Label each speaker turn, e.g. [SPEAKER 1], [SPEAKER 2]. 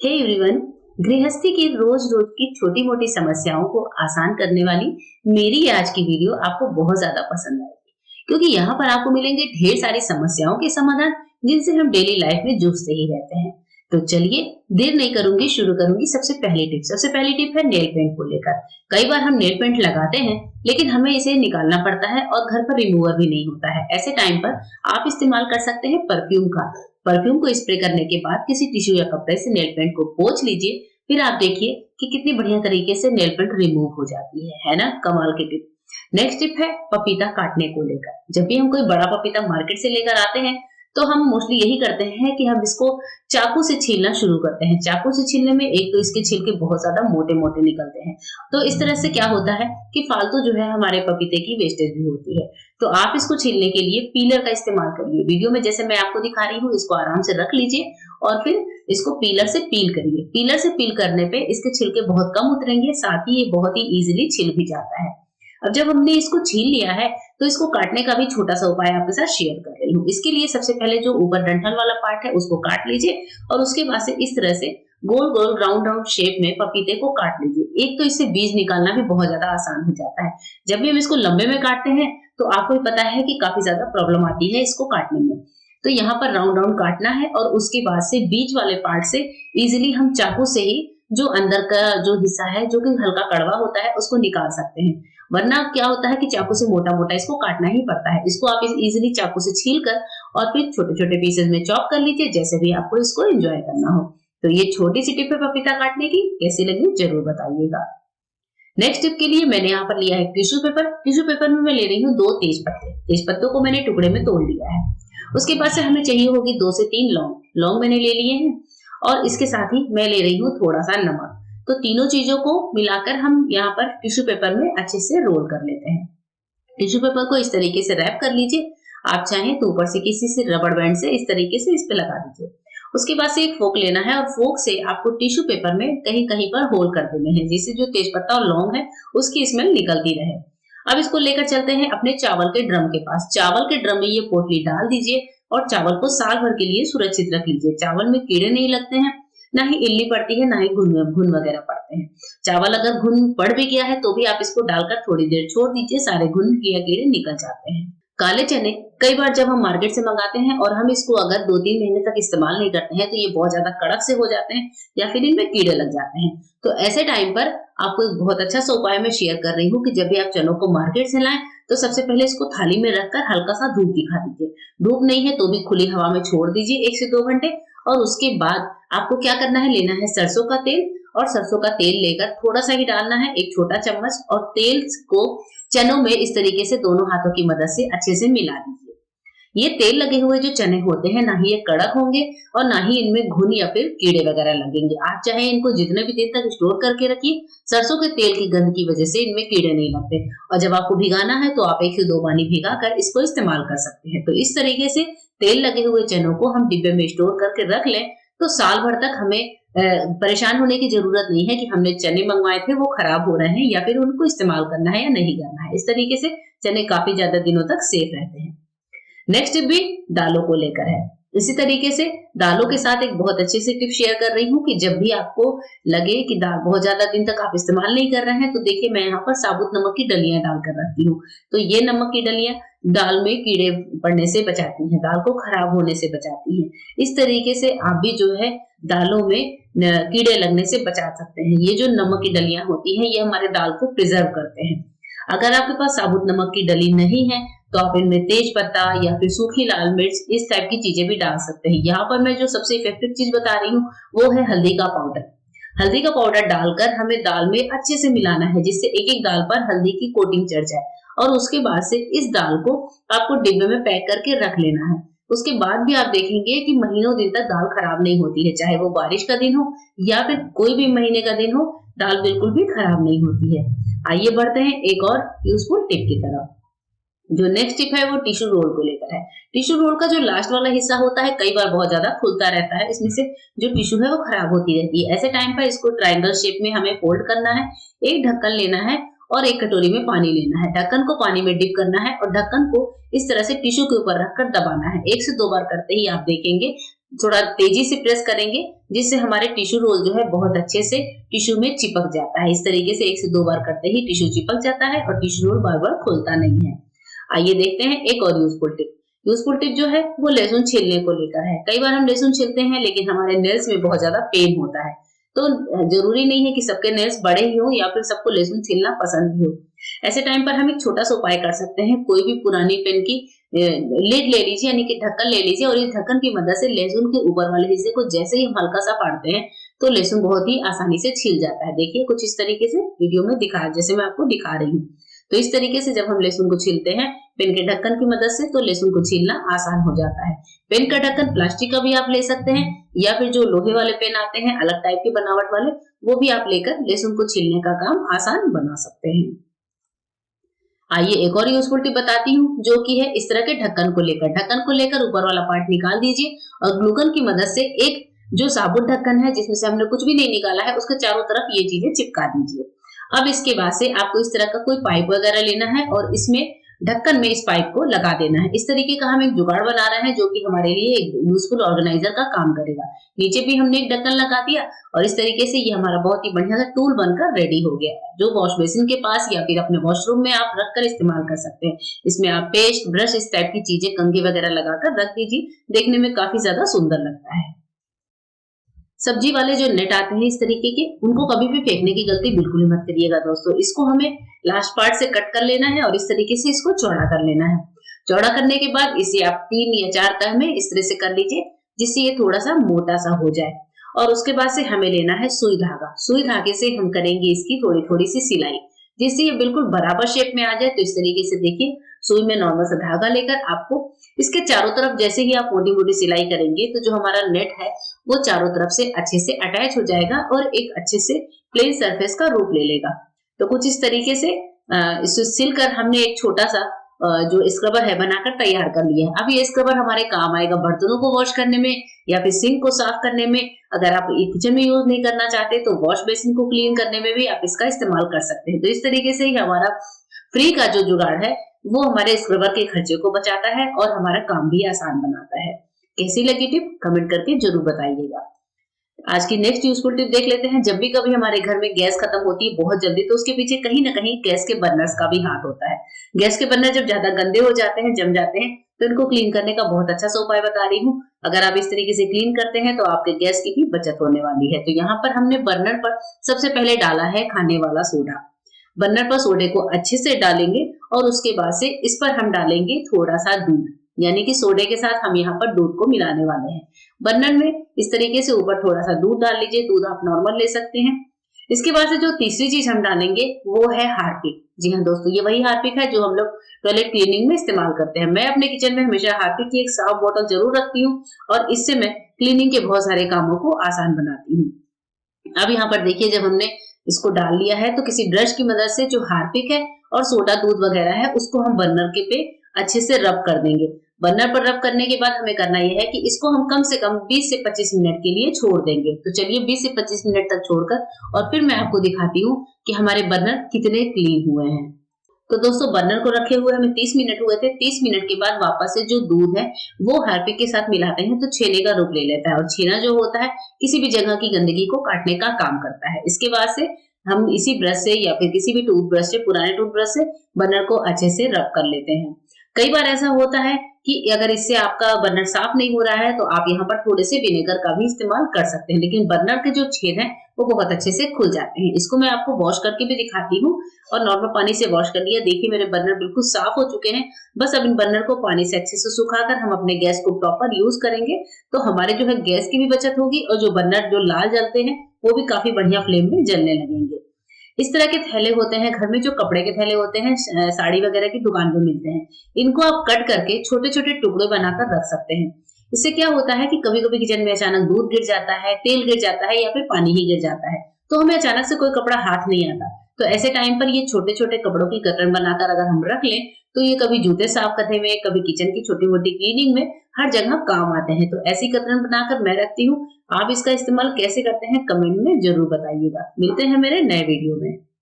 [SPEAKER 1] Hey everyone, गृहस्थी की रोज रोज की छोटी मोटी समस्याओं को आसान करने वाली मेरी ये आज की वीडियो आपको बहुत ज्यादा पसंद आएगी, क्योंकि यहाँ पर आपको मिलेंगे ढेर सारी समस्याओं के समाधान जिनसे हम डेली लाइफ में जूझते ही रहते हैं। तो चलिए देर नहीं करूंगी, शुरू करूंगी। सबसे पहली टिप है नेल पेंट को लेकर। कई बार हम नेल पेंट लगाते हैं लेकिन हमें इसे निकालना पड़ता है और घर पर रिमूवर भी नहीं होता है। ऐसे टाइम पर आप इस्तेमाल कर सकते हैं परफ्यूम का। परफ्यूम को स्प्रे करने के बाद किसी टिश्यू या कपड़े से नेल पेंट को पोंछ लीजिए। फिर आप देखिए कि कितनी बढ़िया तरीके से नेल पेंट रिमूव हो जाती है ना? कमाल की टिप। नेक्स्ट टिप है पपीता काटने को लेकर। जब भी हम कोई बड़ा पपीता मार्केट से लेकर आते हैं तो हम मोस्टली यही करते हैं कि हम इसको चाकू से छीलना शुरू करते हैं। चाकू से छीलने में एक तो इसके छिलके बहुत ज्यादा मोटे मोटे निकलते हैं, तो इस तरह से क्या होता है कि फालतू जो है हमारे पपीते की वेस्टेज भी होती है। तो आप इसको छीलने के लिए पीलर का इस्तेमाल करिए। वीडियो में जैसे मैं आपको दिखा रही हूँ, इसको आराम से रख लीजिए और फिर इसको पीलर से पील करिए। पीलर से पील करने पे इसके छिलके बहुत कम उतरेंगे, साथ ही ये बहुत ही इजीली छिल भी जाता है। अब जब हमने इसको छील लिया है तो इसको काटने का भी छोटा सा उपाय आपके साथ शेयर कर रही हूँ। इसके लिए सबसे पहले जो ऊपर डंठल वाला पार्ट है उसको काट लीजिए और उसके बाद से इस तरह से गोल गोल राउंड राउंड शेप में पपीते को काट लीजिए। एक तो इससे बीज निकालना भी बहुत ज्यादा आसान हो जाता है। जब भी हम इसको लंबे में काटते हैं तो आपको भी पता है कि काफी ज्यादा प्रॉब्लम आती है इसको काटने में। तो यहाँ पर राउंड राउंड काटना है और उसके बाद से बीच वाले पार्ट से इजिली हम चाकू से ही जो अंदर का जो हिस्सा है जो कि हल्का कड़वा होता है उसको निकाल सकते हैं। वरना क्या होता है कि चाकू से मोटा मोटा इसको काटना ही पड़ता है। इसको आप इजीली चाकू से छील कर और फिर छोटे छोटे पीसेस में चॉप कर लीजिए, जैसे भी आपको इसको एंजॉय करना हो। तो ये छोटी सी टिप है पपीता काटने की, कैसी लगी जरूर बताइएगा। नेक्स्ट टिप के लिए मैंने यहाँ पर लिया है टिश्यू पेपर। टिश्यू पेपर में मैं ले रही हूँ 2 तेज पत्ते। तेज पत्तों को मैंने टुकड़े में तोड़ लिया है। उसके बाद से हमें चाहिए होगी 2 से 3 लौंग। लौंग मैंने ले लिए हैं और इसके साथ ही मैं ले रही हूँ थोड़ा सा नमक। तो तीनों चीजों को मिलाकर हम यहाँ पर टिश्यू पेपर में अच्छे से रोल कर लेते हैं। टिश्यू पेपर को इस तरीके से रैप कर लीजिए। आप चाहें तो ऊपर से किसी से रबड़ बैंड से इस तरीके से इस पे लगा दीजिए। उसके बाद से एक फोक लेना है और फोक से आपको टिश्यू पेपर में कहीं कहीं पर होल कर देने हैं, जिससे जो तेजपत्ता और लौंग है उसकी स्मेल निकलती रहे। अब इसको लेकर चलते हैं अपने चावल के ड्रम के पास। चावल के ड्रम में ये पोटली डाल दीजिए और चावल को साल भर के लिए सुरक्षित रख लीजिए। चावल में कीड़े नहीं लगते हैं, ना ही इल्ली पड़ती है, ना ही घुन वगैरह पड़ते हैं। चावल अगर घुन पड़ भी गया है तो भी आप इसको डालकर थोड़ी देर छोड़ दीजिए, सारे घुन या कीड़े निकल जाते हैं। काले चने कई बार जब हम मार्केट से मंगाते हैं और हम इसको अगर 2-3 महीने तक इस्तेमाल नहीं करते हैं तो ये बहुत ज्यादा कड़क से हो जाते हैं या फिर इनमें कीड़े लग जाते हैं। तो ऐसे टाइम पर आपको एक बहुत अच्छा सा उपाय मैं शेयर कर रही हूँ कि जब भी आप चनों को मार्केट से लाएं तो सबसे पहले इसको थाली में रखकर हल्का सा धूप दिखा दीजिए। धूप नहीं है तो भी खुली हवा में छोड़ दीजिए 1 से 2 घंटे। और उसके बाद आपको क्या करना है, लेना है सरसों का तेल और सरसों का तेल लेकर थोड़ा सा ही डालना है, 1 छोटा चम्मच, और तेल को चनों में इस तरीके से दोनों हाथों की मदद से अच्छे से मिला दीजिए। ये तेल लगे हुए जो चने होते हैं ना ही ये कड़क होंगे और ना ही इनमें घुन या फिर कीड़े वगैरह लगेंगे। आप चाहे इनको जितने भी दिन तक स्टोर करके रखिए, सरसों के तेल की गंध की वजह से इनमें कीड़े नहीं लगते। और जब आपको भिगाना है तो आप 1 से 2 पानी भिगा कर इसको इस्तेमाल कर सकते हैं। तो इस तरीके से तेल लगे हुए चनों को हम डिब्बे में स्टोर करके रख लें तो साल भर तक हमें परेशान होने की जरूरत नहीं है कि हमने चने मंगवाए थे वो खराब हो रहे हैं या फिर उनको इस्तेमाल करना है या नहीं करना है। इस तरीके से चने काफी ज्यादा दिनों तक सेफ रहते हैं। नेक्स्ट भी दालों को लेकर है। इसी तरीके से दालों के साथ एक बहुत अच्छी सी टिप शेयर कर रही हूँ कि जब भी आपको लगे कि दाल बहुत ज्यादा दिन तक आप इस्तेमाल नहीं कर रहे हैं तो देखिए मैं यहाँ पर साबुत नमक की डलियां डालकर रखती हूँ। तो ये नमक की डलियां दाल में कीड़े पड़ने से बचाती हैं, दाल को खराब होने से बचाती हैं। इस तरीके से आप भी जो है दालों में कीड़े लगने से बचा सकते हैं। ये जो नमक की डलियां होती हैं ये हमारे दाल को प्रिजर्व करते हैं। अगर आपके पास साबुत नमक की डली नहीं है तो आप इनमें तेज पत्ता या फिर सूखी लाल मिर्च इस टाइप की चीजें भी डाल सकते हैं। यहाँ पर मैं जो सबसे इफेक्टिव चीज बता रही हूँ वो है हल्दी का पाउडर। हल्दी का पाउडर डालकर हमें दाल में अच्छे से मिलाना है, जिससे एक एक दाल पर हल्दी की कोटिंग चढ़ जाए। और उसके बाद से इस दाल को आपको डिब्बे में पैक करके रख लेना है। उसके बाद भी आप देखेंगे कि महीनों दिन तक दाल खराब नहीं होती है, चाहे वो बारिश का दिन हो या फिर कोई भी महीने का दिन हो, दाल बिल्कुल भी खराब नहीं होती है। आइए बढ़ते हैं एक और यूजफुल टिप की तरफ। जो नेक्स्ट टिप है वो टिश्यू रोल को लेकर है। टिश्यू रोल का जो लास्ट वाला हिस्सा होता है कई बार बहुत ज्यादा खुलता रहता है, इसमें से जो टिश्यू है वो खराब होती रहती है। ऐसे टाइम पर इसको ट्रायंगल शेप में हमें फोल्ड करना है, एक ढक्कन लेना है और एक कटोरी में पानी लेना है। ढक्कन को पानी में डिप करना है और ढक्कन को इस तरह से टिश्यू के ऊपर रखकर दबाना है। 1 से 2 बार करते ही आप देखेंगे थोड़ा तेजी से प्रेस करेंगे, जिससे हमारे टिश्यू रोल जो है बहुत अच्छे से टिश्यू में चिपक जाता है। इस तरीके से 1 से 2 बार करते ही टिश्यू चिपक जाता है और टिश्यू रोल बार-बार खुलता नहीं है। आइए देखते हैं एक और यूजफुल टिप। यूजफुल टिप जो है वो लहसुन छीलने को लेकर है। कई बार हम लहसुन छीलते हैं लेकिन हमारे नेल्स में बहुत ज्यादा पेन होता है। तो जरूरी नहीं है कि सबके नेल्स बड़े ही हो या फिर सबको लहसुन छीलना पसंद भी हो। ऐसे टाइम पर हम एक छोटा सा उपाय कर सकते हैं। कोई भी पुरानी पेन की लिड ले लीजिए, यानी कि ढक्कन ले लीजिए और इस ढक्कन की मदद से लहसुन के ऊपर वाले हिस्से को जैसे ही हम हल्का सा फाड़ते हैं तो लहसुन बहुत ही आसानी से छील जाता है। देखिए कुछ इस तरीके से वीडियो में दिखा, जैसे मैं आपको दिखा रही हूँ। तो इस तरीके से जब हम लहसुन को छीलते हैं पेन के ढक्कन की मदद से तो लहसुन को छीलना आसान हो जाता है। पेन का ढक्कन प्लास्टिक का भी आप ले सकते हैं या फिर जो लोहे वाले पेन आते हैं अलग टाइप की बनावट वाले, वो भी आप लेकर लहसुन को छीलने का काम आसान बना सकते हैं। आइए एक और यूजफुल टिप बताती हूँ, जो कि है इस तरह के ढक्कन को लेकर ऊपर वाला पार्ट निकाल दीजिए और ग्लूगन की मदद से एक जो साबुत ढक्कन है जिसमें से हमने कुछ भी नहीं निकाला है उसके चारों तरफ ये चीजें चिपका दीजिए। अब इसके बाद से आपको इस तरह का कोई पाइप वगैरह लेना है और इसमें ढक्कन में इस पाइप को लगा देना है। इस तरीके का हम एक जुगाड़ बना रहे हैं जो कि हमारे लिए एक यूजफुल ऑर्गेनाइजर का काम करेगा। नीचे भी हमने एक ढक्कन लगा दिया और इस तरीके से ये हमारा बहुत ही बढ़िया सा टूल बनकर रेडी हो गया है, जो वॉश बेसिन के पास या फिर अपने वॉशरूम में आप रखकर इस्तेमाल कर सकते हैं। इसमें आप पेस्ट, ब्रश, इस टाइप की चीजें, कंघी वगैरह लगाकर रख दीजिए, देखने में काफी ज्यादा सुंदर लगता है। सब्जी वाले जो नेट आते हैं इस तरीके के, उनको कभी भी फेंकने की गलती बिल्कुल ही मत करिएगा दोस्तों। इसको हमें लास्ट पार्ट से कट कर लेना है और इस तरीके से इसको चौड़ा कर लेना है। चौड़ा करने के बाद इसे आप 3 या 4 तह में इस तरह से कर लीजिए जिससे ये थोड़ा सा मोटा सा हो जाए। और उसके बाद से हमें लेना है सुई धागा। सुई धागे से हम करेंगे इसकी थोड़ी थोड़ी सी सिलाई, जिससे ये बिल्कुल बराबर शेप में आ जाए। तो इस तरीके से देखिए सुई में नॉर्मल सा धागा लेकर आपको इसके चारों तरफ जैसे ही आप मोटी मोटी सिलाई करेंगे तो जो हमारा नेट है वो चारों तरफ से अच्छे से अटैच हो जाएगा और एक अच्छे से प्लेन सरफेस का रूप ले लेगा। तो कुछ इस तरीके से इसे सिलकर हमने एक छोटा सा जो स्क्रबर है बनाकर तैयार कर लिया है। अब ये स्क्रबर हमारे काम आएगा बर्तनों को वॉश करने में या फिर सिंक को साफ करने में। अगर आप किचन में यूज नहीं करना चाहते तो वॉश बेसिन को क्लीन करने में भी आप इसका इस्तेमाल कर सकते हैं। तो इस तरीके से ही हमारा फ्री का जो जुगाड़ है वो हमारे स्क्रबर के खर्चे को बचाता है और हमारा काम भी आसान बनाता है। कैसी लगी टिप कमेंट करके जरूर बताइएगा। आज की नेक्स्ट यूजफुल टिप देख लेते हैं। जब भी कभी हमारे घर में गैस खत्म होती है बहुत जल्दी तो उसके पीछे कहीं ना कहीं गैस के बर्नर्स का भी हाथ होता है। गैस के बर्नर जब ज्यादा गंदे हो जाते हैं, जम जाते हैं, तो इनको क्लीन करने का बहुत अच्छा सा उपाय बता रही हूँ। अगर आप इस तरीके से क्लीन करते हैं तो आपके गैस की भी बचत होने वाली है। तो यहाँ पर हमने बर्नर पर सबसे पहले डाला है खाने वाला सोडा। बर्नर पर सोडे को अच्छे से डालेंगे और उसके बाद से इस पर हम डालेंगे थोड़ा सा दूध, यानी कि सोडे के साथ हम यहाँ पर दूध को मिलाने वाले हैं। बर्नर में इस तरीके से ऊपर थोड़ा सा दूध डाल लीजिए, दूध आप नॉर्मल ले सकते हैं। इसके बाद से जो तीसरी चीज हम डालेंगे वो है हार्पिक। जी हाँ दोस्तों, ये वही हार्पिक है जो हम लोग टॉयलेट क्लीनिंग में इस्तेमाल करते हैं। मैं अपने किचन में हमेशा हार्पिक की एक साफ बोतल जरूर रखती हूँ और इससे मैं क्लीनिंग के बहुत सारे कामों को आसान बनाती हूँ। अब यहाँ पर देखिए जब हमने इसको डाल लिया है तो किसी ब्रश की मदद से जो हार्पिक है और सोडा दूध वगैरह है उसको हम बर्नर के पे अच्छे से रब कर देंगे। बर्नर पर रब करने के बाद हमें करना यह है कि इसको हम कम से कम 20 से 25 मिनट के लिए छोड़ देंगे। तो चलिए 20 से 25 मिनट तक छोड़कर और फिर मैं आपको दिखाती हूँ कि हमारे बर्नर कितने क्लीन हुए हैं। तो दोस्तों बर्नर को रखे हुए हमें 30 मिनट हुए थे। 30 मिनट के बाद वापस से जो दूध है वो हार्पिक के साथ मिलाते हैं तो छेने का रूप ले लेता है और छेना जो होता है किसी भी जगह की गंदगी को काटने का काम करता है। इसके बाद से हम इसी ब्रश से या फिर किसी भी टूथब्रश से, पुराने टूथब्रश से बर्नर को अच्छे से रब कर लेते हैं। कई बार ऐसा होता है कि अगर इससे आपका बर्नर साफ नहीं हो रहा है तो आप यहाँ पर थोड़े से विनेगर का भी इस्तेमाल कर सकते हैं, लेकिन बर्नर के जो छेद हैं वो बहुत अच्छे से खुल जाते हैं। इसको मैं आपको वॉश करके भी दिखाती हूँ और नॉर्मल पानी से वॉश कर लिया। देखिए मेरे बर्नर बिल्कुल साफ हो चुके हैं। बस अब इन बर्नर को पानी से अच्छे से सुखाकर हम अपने गैस को प्रॉपर यूज करेंगे तो हमारे जो है गैस की भी बचत होगी और जो बर्नर जो लाल जलते हैं वो भी काफी बढ़िया फ्लेम में जलने लगेंगे। इस तरह के थैले होते हैं घर में, जो कपड़े के थैले होते हैं, साड़ी वगैरह की दुकान पे मिलते हैं। इनको आप कट करके छोटे छोटे टुकड़े बनाकर रख सकते हैं। इससे क्या होता है कि कभी कभी किचन में अचानक दूध गिर जाता है, तेल गिर जाता है या फिर पानी ही गिर जाता है तो हमें अचानक से कोई कपड़ा हाथ नहीं आता। तो ऐसे टाइम पर ये छोटे छोटे कपड़ों की कतरन बनाकर अगर हम रख लें तो ये कभी जूते साफ करने में, कभी किचन की छोटी मोटी क्लीनिंग में हर जगह काम आते हैं। तो ऐसी कतरन बनाकर मैं रखती हूँ। आप इसका इस्तेमाल कैसे करते हैं कमेंट में जरूर बताइएगा। मिलते हैं मेरे नए वीडियो में।